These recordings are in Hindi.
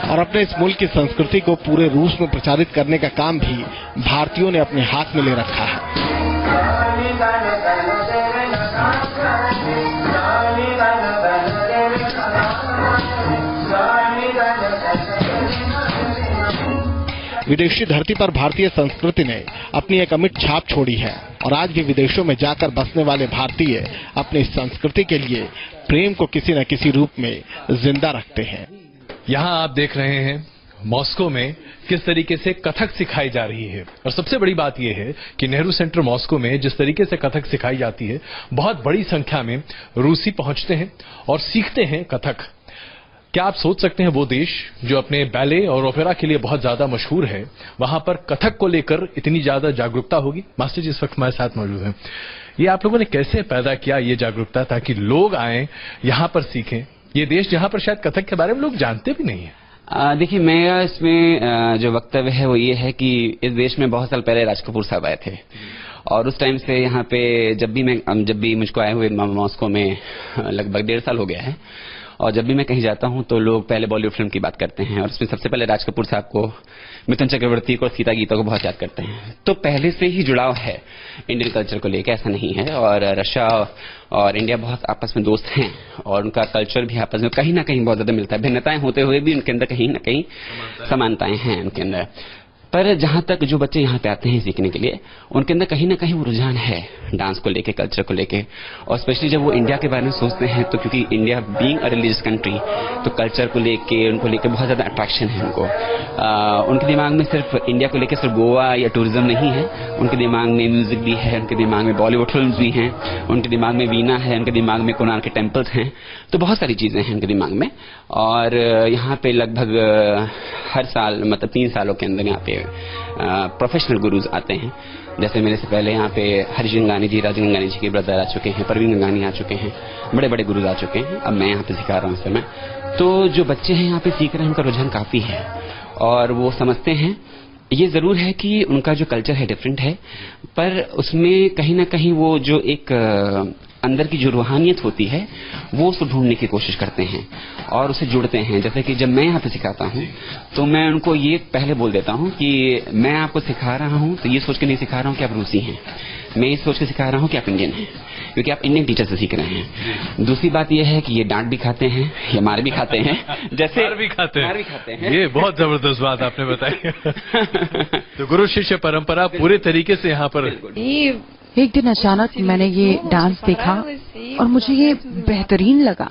और अपने इस मुल्क की संस्कृति को पूरे रूस में प्रचारित करने का काम भी भारतीयों ने अपने हाथ में ले रखा है। विदेशी धरती पर भारतीय संस्कृति ने अपनी एक अमिट छाप छोड़ी है और आज भी विदेशों में जाकर बसने वाले भारतीय अपनी संस्कृति के लिए प्रेम को किसी न किसी रूप में जिंदा रखते हैं। यहाँ आप देख रहे हैं मॉस्को में किस तरीके से कथक सिखाई जा रही है और सबसे बड़ी बात यह है कि नेहरू सेंटर मॉस्को में जिस तरीके से कथक सिखाई जाती है, बहुत बड़ी संख्या में रूसी पहुंचते हैं और सीखते हैं कथक। क्या आप सोच सकते हैं वो देश जो अपने बैले और ओपेरा के लिए बहुत ज्यादा मशहूर है, वहां पर कथक को लेकर इतनी ज्यादा जागरूकता होगी? मास्टर जी इस वक्त हमारे साथ मौजूद हैं। ये आप लोगों ने कैसे पैदा किया ये जागरूकता ताकि लोग आए यहाँ पर सीखें? ये देश जहाँ पर शायद कथक के बारे में लोग जानते भी नहीं है। देखिए, मेरा इसमें जो वक्तव्य है वो ये है कि इस देश में बहुत साल पहले राज कपूर साहब आए थे और उस टाइम से यहाँ पे जब भी मुझको आए हुए मॉस्को में लगभग 1.5 साल हो गया है और जब भी मैं कहीं जाता हूं तो लोग पहले बॉलीवुड फिल्म की बात करते हैं और उसमें सबसे पहले राज कपूर साहब को, मिथुन चक्रवर्ती को और सीता गीता को बहुत याद करते हैं। तो पहले से ही जुड़ाव है इंडियन कल्चर को लेकर, ऐसा नहीं है। और रशिया और इंडिया बहुत आपस में दोस्त हैं और उनका कल्चर भी आपस में कहीं ना कहीं बहुत ज्यादा मिलता है। भिन्नताएं होते हुए भी उनके अंदर कहीं ना कहीं समानताएं हैं उनके अंदर। पर जहां तक जो बच्चे यहाँ पे आते हैं सीखने के लिए, उनके अंदर कहीं ना कहीं वो रुझान है डांस को लेके, कल्चर को लेके। और स्पेशली जब वो इंडिया के बारे में सोचते हैं तो क्योंकि India being a religious country, तो कल्चर को लेके उनको लेके बहुत ज्यादा अट्रैक्शन है उनको। उनके दिमाग में सिर्फ इंडिया को लेके सिर्फ गोवा या टूरिज्म नहीं है, उनके दिमाग में म्यूजिक भी है, उनके दिमाग में बॉलीवुड फिल्म भी हैं, उनके दिमाग में वीणा है, उनके दिमाग में कोणार्क के टेम्पल्स हैं। तो बहुत सारी चीजें हैं उनके दिमाग में। और यहाँ पे लगभग हर साल मतलब 3 सालों के अंदर यहाँ पे प्रोफेशनल गुरुज आते हैं। जैसे मेरे से पहले यहाँ पे हरीश गंगानी जी, राज गंगानी जी के ब्रदर आ चुके हैं, परवीन गंगानी आ चुके हैं, बड़े बड़े गुरुज आ चुके हैं। अब मैं यहाँ पे सिखा रहा हूँ इस समय। तो जो बच्चे हैं यहाँ पे सीख रहे हैं, उनका रुझान काफी है और वो समझते हैं। ये जरूर है कि उनका जो कल्चर है डिफरेंट है, पर उसमें कहीं ना कहीं वो जो एक अंदर की जो रूहानियत होती है वो उसको ढूंढने की कोशिश करते हैं और उसे जुड़ते हैं। जैसे कि जब मैं यहाँ पे सिखाता हूँ तो मैं उनको ये पहले बोल देता हूँ कि मैं आपको सिखा रहा हूँ तो ये सोच के नहीं सिखा रहा हूँ कि आप रूसी हैं, मैं ये सोच के सिखा रहा हूँ कि आप इंडियन हैं, क्योंकि आप इंडियन टीचर से सीख रहे हैं। दूसरी बात यह है कि ये डांट भी खाते हैं, ये मार भी खाते हैं, जैसे मार भी खाते हैं। ये बहुत जबरदस्त बात आपने बताई। तो गुरु शिष्य परंपरा पूरे तरीके से यहाँ पर। एक दिन अचानक मैंने ये डांस देखा और मुझे ये बेहतरीन लगा।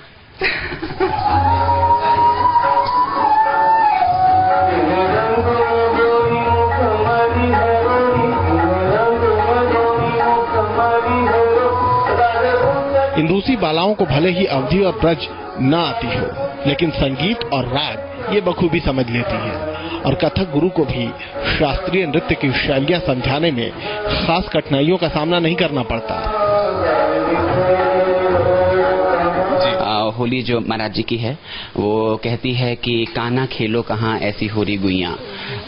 इन रूसी बालाओं को भले ही अवधी और ब्रज न आती हो, लेकिन संगीत और राग ये बखूबी समझ लेती है और कथक गुरु को भी शास्त्रीय नृत्य की शैलियां समझाने में खास कठिनाइयों का सामना नहीं करना पड़ता। होली जो महाराज जी की है वो कहती है कि कान्हा खेलो कहाँ ऐसी हो रही गुइयां।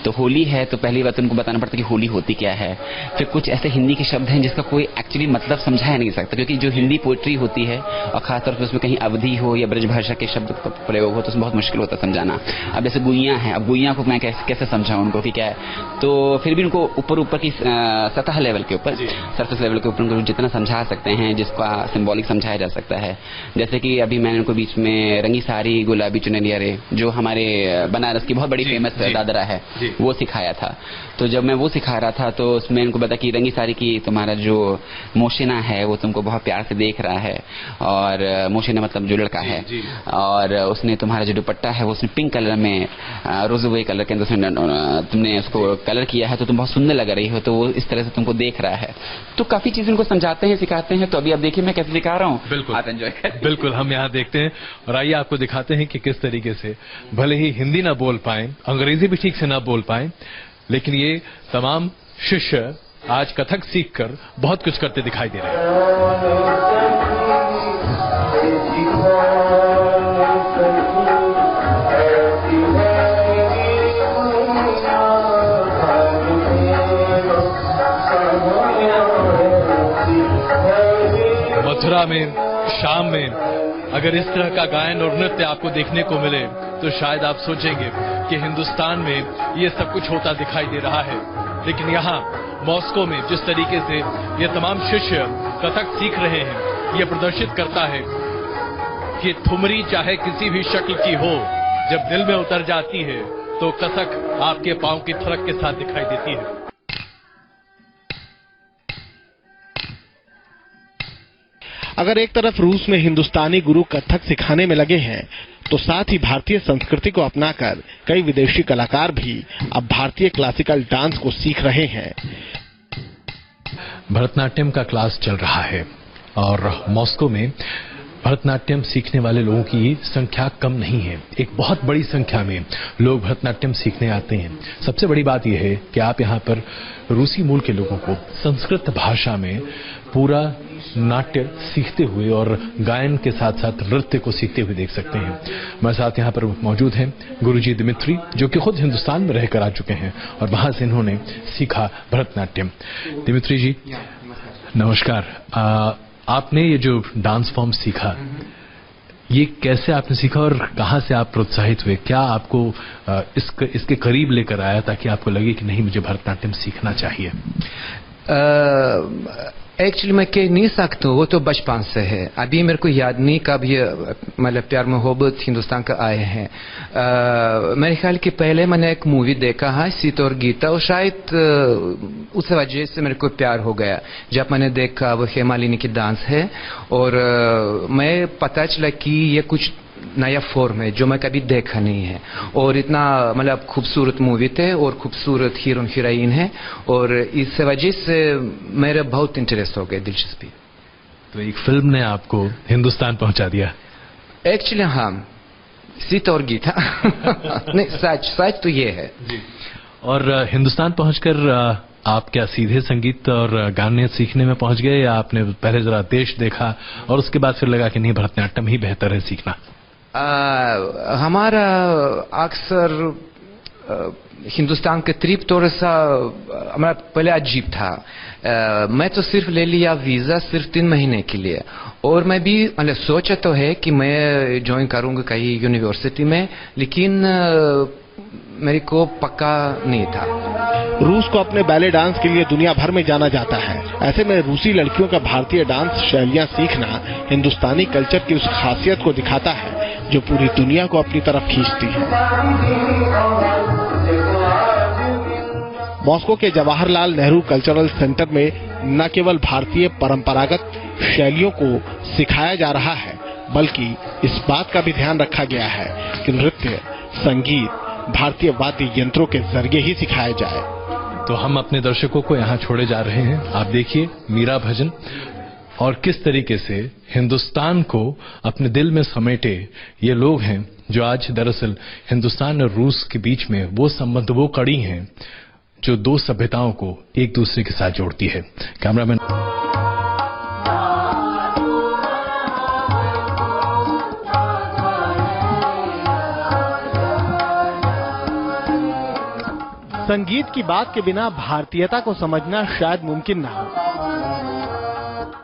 तो होली है तो पहली बात उनको बताना पड़ता है कि होली होती क्या है। फिर कुछ ऐसे हिंदी के शब्द हैं जिसका कोई एक्चुअली मतलब समझाया नहीं सकता, क्योंकि जो हिंदी पोएट्री होती है और खासतौर पर उसमें कहीं अवधि हो या ब्रज भाषा के शब्द का प्रयोग हो तो उसमें बहुत मुश्किल होता है समझाना। अब जैसे गुइयां हैं, अब गुइयां को मैं कैसे समझाऊं उनको कि क्या है। तो फिर भी उनको ऊपर की सतह लेवल के ऊपर, सरफेस लेवल के ऊपर उनको जितना समझा सकते हैं जिसका सिंबॉलिक समझाया जा सकता है। जैसे कि अभी मैंने उनको बीच में रंगी साड़ी गुलाबी चुनरिया रे, जो हमारे बनारस की बहुत बड़ी फेमस दादरा है, वो सिखाया था। तो जब मैं वो सिखा रहा था तो उसमें उनको पता कि रंगी साड़ी की तुम्हारा जो मोशिना है वो तुमको बहुत प्यार से देख रहा है, और मोशिना मतलब जो लड़का है, और उसने तुम्हारा जो दुपट्टा है वो उसने पिंक कलर में रोज़वे कलर के अंदर तुमने उसको कलर किया है तो तुम बहुत सुंदर लग रही हो, तो वो इस तरह से तुमको देख रहा है। तो काफी चीजें उनको समझाते हैं, सिखाते हैं। तो अभी आप देखिए मैं कैसे सिखा रहा हूँ, बिल्कुल आप एंजॉय करें। बिल्कुल हम यहाँ देखते हैं और आइए आपको दिखाते हैं कि किस तरीके से भले ही हिंदी ना बोल पाए, अंग्रेजी भी ठीक से ना बोल पाए, लेकिन ये तमाम शिष्य आज कथक सीखकर बहुत कुछ करते दिखाई दे रहे हैं। मथुरा में, शाम में अगर इस तरह का गायन और नृत्य आपको देखने को मिले तो शायद आप सोचेंगे कि हिंदुस्तान में ये सब कुछ होता दिखाई दे रहा है, लेकिन यहाँ मॉस्को में जिस तरीके से ये तमाम शिष्य कथक सीख रहे हैं, ये प्रदर्शित करता है कि ठुमरी चाहे किसी भी शक्ल की हो, जब दिल में उतर जाती है तो कथक आपके पांव की थरक के साथ दिखाई देती है। अगर एक तरफ रूस में हिंदुस्तानी गुरु कथक सिखाने में लगे हैं, तो साथ ही भारतीय संस्कृति को अपनाकर कई विदेशी कलाकार भी अब भारतीय क्लासिकल डांस को सीख रहे हैं। भरतनाट्यम का क्लास चल रहा है और मॉस्को में भरतनाट्यम सीखने वाले लोगों की संख्या कम नहीं है। एक बहुत बड़ी संख्या में लोग भरतनाट्यम सीखने आते हैं। सबसे बड़ी बात यह है कि आप यहाँ पर रूसी मूल के लोगों को संस्कृत भाषा में पूरा नाट्य सीखते हुए और गायन के साथ साथ नृत्य को सीखते हुए देख सकते हैं। हमारे साथ यहाँ पर मौजूद हैं गुरुजी दिमित्री, जो कि खुद हिंदुस्तान में रहकर आ चुके हैं और वहां से इन्होंने सीखा भरतनाट्यम। दिमित्री जी नमस्कार। आपने ये जो डांस फॉर्म सीखा, ये कैसे आपने सीखा और कहां से आप प्रोत्साहित हुए? क्या आपको इसके करीब लेकर आया ताकि आपको लगे कि नहीं, मुझे भरतनाट्यम सीखना चाहिए? एक्चुअली मैं कह नहीं सकता हूँ, वो तो बचपन से है। अभी मेरे को याद नहीं कब ये मतलब प्यार मोहब्बत हिंदुस्तान का आए हैं। मेरे ख्याल के पहले मैंने एक मूवी देखा है सीता और गीता, और शायद उस वजह से मेरे को प्यार हो गया जब मैंने देखा वो हेमालिनी की डांस है, और मैं पता चला कि ये कुछ नया फॉर्म है जो मैं कभी देखा नहीं है, और इतना मतलब खूबसूरत मूवी थे और खूबसूरत हीरो हीरोइन है, और इस वजह से मेरा बहुत इंटरेस्ट हो गया, दिलचस्पी। तो एक फिल्म ने आपको हिंदुस्तान पहुंचा दिया? एक्चुअली हाँ, सीता और गीता नहीं, सच तो ये है जी। और हिंदुस्तान पहुंचकर आप क्या सीधे संगीत और गाने सीखने में पहुंच गए, या आपने पहले जरा देश देखा और उसके बाद फिर लगा कि नहीं, भरतनाट्यम ही बेहतर है सीखना? हमारा अक्सर हिंदुस्तान के ट्रिप थोड़ा सा हमारा पहले अजीब था। मैं तो सिर्फ ले लिया वीजा सिर्फ 3 महीने के लिए, और मैं भी मतलब सोचा तो है कि मैं ज्वाइन करूंगा कहीं यूनिवर्सिटी में, लेकिन मेरे को पक्का नहीं था। रूस को अपने बैले डांस के लिए दुनिया भर में जाना जाता है। ऐसे में रूसी लड़कियों का भारतीय डांस शैलियां सीखना हिंदुस्तानी कल्चर की उस खासियत को दिखाता है जो पूरी दुनिया को अपनी तरफ खींचती है। मॉस्को के जवाहरलाल नेहरू कल्चरल सेंटर में न केवल भारतीय परंपरागत शैलियों को सिखाया जा रहा है, बल्कि इस बात का भी ध्यान रखा गया है कि नृत्य, संगीत भारतीय वाद्य यंत्रों के जरिए ही सिखाया जाए। तो हम अपने दर्शकों को यहाँ छोड़े जा रहे हैं। आप देखिए मीरा भजन, और किस तरीके से हिंदुस्तान को अपने दिल में समेटे ये लोग हैं जो आज दरअसल हिंदुस्तान और रूस के बीच में वो संबंध, वो कड़ी हैं जो 2 सभ्यताओं को एक दूसरे के साथ जोड़ती है। कैमरामैन संगीत की बात के बिना भारतीयता को समझना शायद मुमकिन ना हो,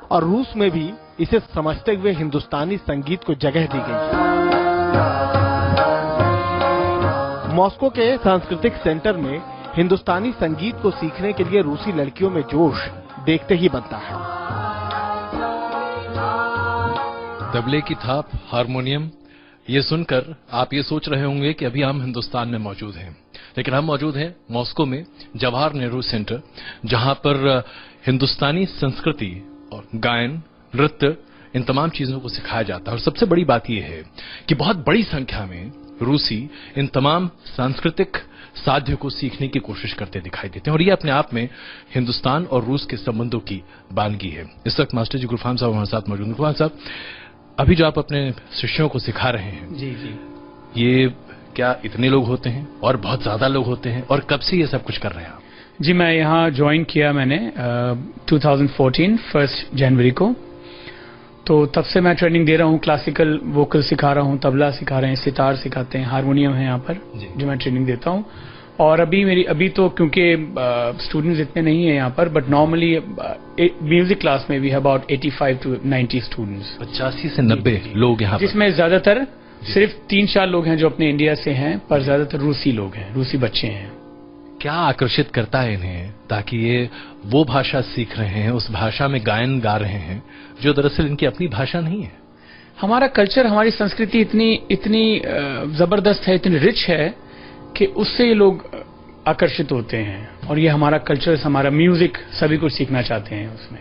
और रूस में भी इसे समझते हुए हिंदुस्तानी संगीत को जगह दी गई। मॉस्को के सांस्कृतिक सेंटर में हिंदुस्तानी संगीत को सीखने के लिए रूसी लड़कियों में जोश देखते ही बनता है। तबले की थाप, हारमोनियम, ये सुनकर आप ये सोच रहे होंगे कि अभी हम हिंदुस्तान में मौजूद हैं, लेकिन हम मौजूद हैं मॉस्को में जवाहर नेहरू सेंटर, जहां पर हिंदुस्तानी संस्कृति और गायन, नृत्य, इन तमाम चीजों को सिखाया जाता है। और सबसे बड़ी बात यह है कि बहुत बड़ी संख्या में रूसी इन तमाम सांस्कृतिक साध्य को सीखने की कोशिश करते दिखाई देते हैं, और ये अपने आप में हिंदुस्तान और रूस के संबंधों की बानगी है। इस वक्त मास्टर जी गुरफाम साहब हमारे साथ मौजूद हैं। गुरफाम साहब, अभी जो आप अपने शिष्यों को सिखा रहे हैं, जी जी, ये क्या इतने लोग होते हैं और बहुत ज्यादा लोग होते हैं, और कब से ये सब कुछ कर रहे हैं आप? जी, मैं यहाँ ज्वाइन किया मैंने 2014 1 जनवरी को, तो तब से मैं ट्रेनिंग दे रहा हूँ। क्लासिकल वोकल सिखा रहा हूँ, तबला सिखा रहे हैं, सितार सिखाते हैं, हारमोनियम है यहाँ पर जो मैं ट्रेनिंग देता हूँ, और अभी तो क्योंकि स्टूडेंट्स इतने नहीं है यहाँ पर, बट नॉर्मली म्यूजिक क्लास में भी है अबाउट 85 to 90 स्टूडेंट्स, 85 से 90 लोग यहाँ पर, जिसमें ज्यादातर सिर्फ 3-4 लोग हैं जो अपने इंडिया से हैं, पर ज्यादातर रूसी लोग हैं, रूसी बच्चे हैं। क्या आकर्षित करता है इन्हें ताकि ये वो भाषा सीख रहे हैं, उस भाषा में गायन गा रहे हैं जो दरअसल इनकी अपनी भाषा नहीं है? हमारा कल्चर, हमारी संस्कृति इतनी जबरदस्त है, इतनी रिच है कि उससे ये लोग आकर्षित होते हैं, और ये हमारा कल्चर, हमारा म्यूजिक सभी कुछ सीखना चाहते हैं उसमें।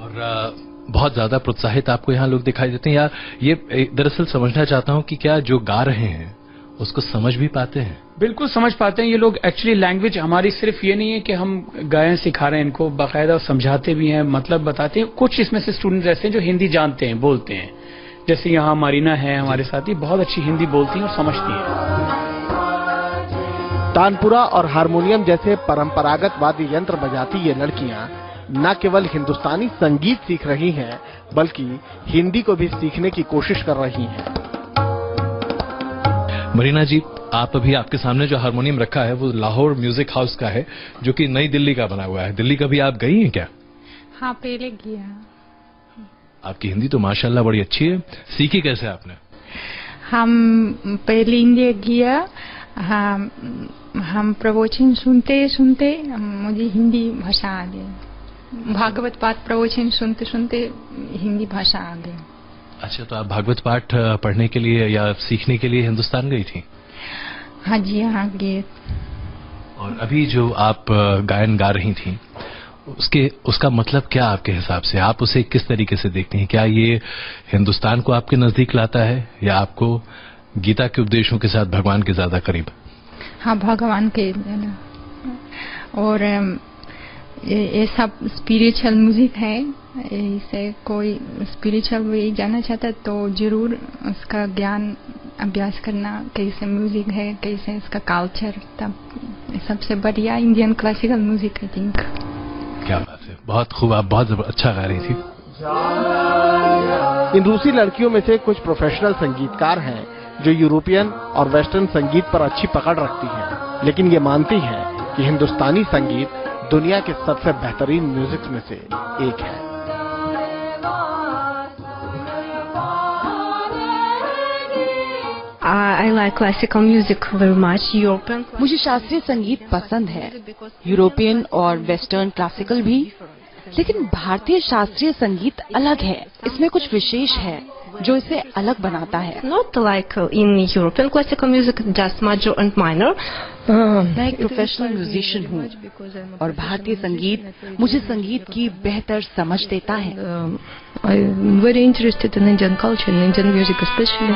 और बहुत ज्यादा प्रोत्साहित आपको यहाँ लोग दिखाई देते हैं, या ये दरअसल समझना चाहता हूँ कि क्या जो गा रहे हैं उसको समझ भी पाते हैं? बिल्कुल समझ पाते हैं ये लोग। एक्चुअली लैंग्वेज हमारी सिर्फ ये नहीं है कि हम गायन सिखा रहे हैं इनको, बाकायदा समझाते भी हैं, मतलब बताते हैं। कुछ इसमें से स्टूडेंट्स ऐसे हैं जो हिंदी जानते हैं, बोलते हैं, जैसे यहाँ मारीना है हमारे साथ, ही बहुत अच्छी हिंदी बोलती हैं और समझती हैं। तानपुरा और हारमोनियम जैसे परंपरागत वाद्य यंत्र बजाती ये लड़कियां न केवल हिंदुस्तानी संगीत सीख रही हैं, बल्कि हिंदी को भी सीखने की कोशिश कर रही हैं। मरीना जी, आप अभी आपके सामने जो हारमोनियम रखा है वो लाहौर म्यूजिक हाउस का है, जो कि नई दिल्ली का बना हुआ है। दिल्ली कभी आप गई हैं क्या? हाँ, पहले गया। आपकी हिंदी तो माशाल्लाह बड़ी अच्छी है, सीखी कैसे आपने? हम पहले इंडिया गया, हम प्रवचन सुनते सुनते मुझे हिंदी भाषा आ गई। भागवत पाठ प्रवचन सुनते सुनते हिंदी भाषा आ गई। अच्छा, तो आप भागवत पाठ पढ़ने के लिए या सीखने के लिए हिंदुस्तान गई थी? हाँ जी, यहाँ गए। और अभी जो आप गायन गा रही थी, उसका मतलब क्या आपके हिसाब से? आप उसे किस तरीके से देखते हैं? क्या ये हिंदुस्तान को आपके नजदीक लाता है, या आपको गीता के उपदेशों के साथ भगवान के ज्यादा करीब? हाँ, भगवान के। और ये सब स्पिरिचुअल म्यूजिक है, इसे कोई स्पिरिचुअल वे जाना चाहता है तो जरूर उसका ज्ञान अभ्यास करना, कैसे म्यूजिक है, कैसे इसका कल्चर। तब सबसे बढ़िया Indian classical music I think. क्या बात है, बहुत खूब, आप बहुत अच्छा गा रही थी। इन रूसी लड़कियों में से कुछ प्रोफेशनल संगीतकार हैं जो यूरोपियन और वेस्टर्न संगीत पर अच्छी पकड़ रखती हैं, लेकिन ये मानती हैं कि हिंदुस्तानी संगीत दुनिया के सबसे बेहतरीन म्यूजिक में से एक है। I like classical music very much. European. मुझे शास्त्रीय संगीत पसंद है, यूरोपियन और वेस्टर्न क्लासिकल भी, लेकिन भारतीय शास्त्रीय संगीत अलग है। इसमें कुछ विशेष है जो इसे अलग बनाता है। Not like in European classical music, just major and minor. मैं एक प्रोफेशनल म्यूजिशियन हूँ और भारतीय संगीत मुझे संगीत की बेहतर समझ देता है। I'm very interested in Indian culture, in Indian music especially.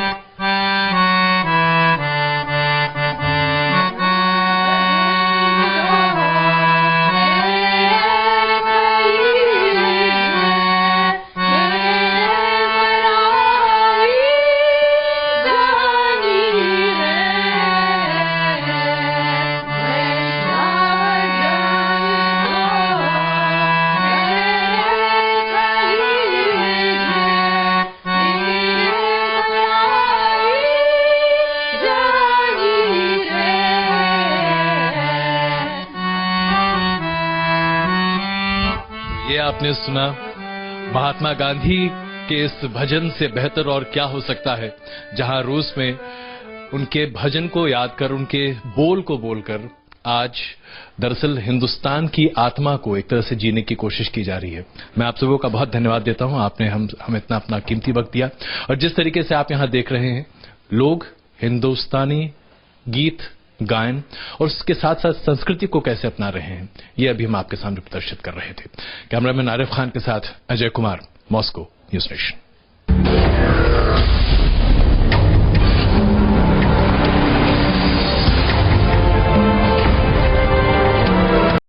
ये आपने सुना महात्मा गांधी के इस भजन से बेहतर और क्या हो सकता है, जहां रूस में उनके भजन को याद कर, उनके बोल को बोलकर आज दरअसल हिंदुस्तान की आत्मा को एक तरह से जीने की कोशिश की जा रही है। मैं आप सबों का बहुत धन्यवाद देता हूं, आपने हम इतना अपना कीमती वक्त दिया, और जिस तरीके से आप यहां देख रहे हैं, लोग हिंदुस्तानी गीत गायन और उसके साथ साथ संस्कृति को कैसे अपना रहे हैं, ये अभी हम आपके सामने प्रदर्शित कर रहे थे। कैमरामैन आरिफ खान के साथ Ajay Kumar, Moscow news nation.